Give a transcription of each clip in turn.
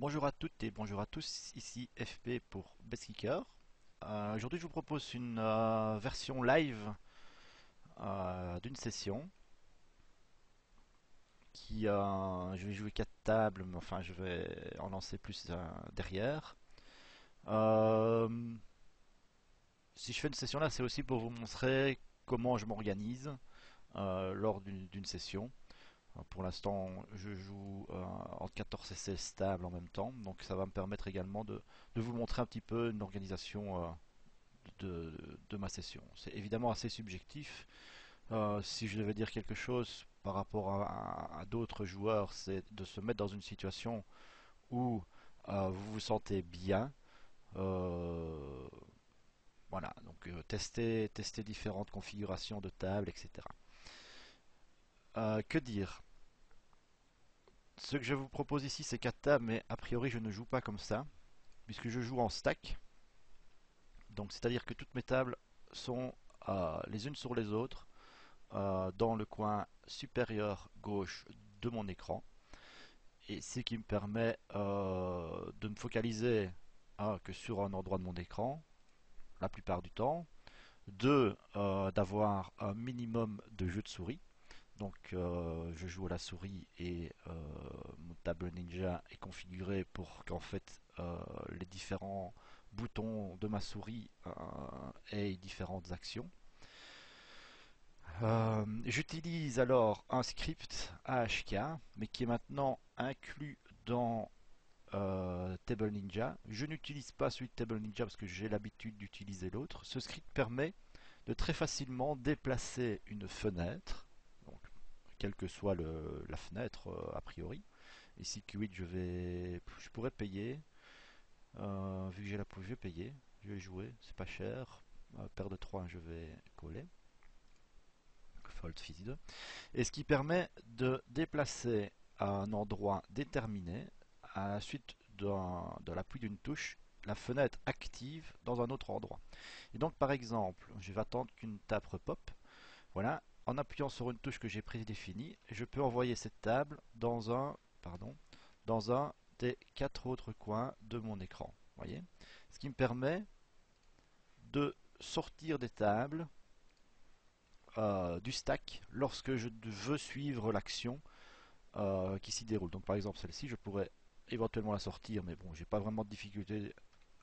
Bonjour à toutes et bonjour à tous, ici FP pour Bestkicker. Aujourd'hui je vous propose une version live d'une session je vais jouer 4 tables, mais enfin je vais en lancer plus derrière. Euh, Si je fais une session là, c'est aussi pour vous montrer comment je m'organise lors d'une session. Pour l'instant, je joue en 14 et 16 tables en même temps, donc ça va me permettre également de vous montrer un petit peu une organisation de ma session. C'est évidemment assez subjectif. Si je devais dire quelque chose par rapport à d'autres joueurs, c'est de se mettre dans une situation où vous vous sentez bien. Euh, voilà, donc tester différentes configurations de table, etc. Que dire? Ce que je vous propose ici, c'est 4 tables, mais a priori, je ne joue pas comme ça, puisque je joue en stack. Donc, c'est-à-dire que toutes mes tables sont les unes sur les autres dans le coin supérieur gauche de mon écran. Et ce qui me permet de me focaliser que sur un endroit de mon écran, la plupart du temps. Deux, d'avoir un minimum de jeux de souris. Donc je joue à la souris et mon table Ninja est configuré pour qu'en fait les différents boutons de ma souris aient différentes actions. J'utilise alors un script AHK, mais qui est maintenant inclus dans Table Ninja. Je n'utilise pas celui de Table Ninja parce que j'ai l'habitude d'utiliser l'autre. Ce script permet de très facilement déplacer une fenêtre, donc, quelle que soit la fenêtre a priori. Ici Qt, je pourrais payer, vu que j'ai la je vais payer, je vais jouer, c'est pas cher. Paire de 3, je vais coller. Fold Fizzy 2. Et ce qui permet de déplacer à un endroit déterminé, à la suite de l'appui d'une touche, la fenêtre active dans un autre endroit. Et donc par exemple, je vais attendre qu'une table pop. Voilà, en appuyant sur une touche que j'ai prédéfinie, je peux envoyer cette table dans un des 4 autres coins de mon écran. Voyez, ce qui me permet de sortir des tables du stack lorsque je veux suivre l'action qui s'y déroule. Donc par exemple celle-ci, je pourrais éventuellement la sortir, mais bon, j'ai pas vraiment de difficulté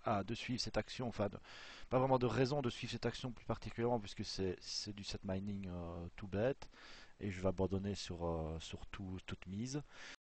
de suivre cette action, pas vraiment de raison de suivre cette action plus particulièrement puisque c'est du set mining tout bête et je vais abandonner sur toute mise.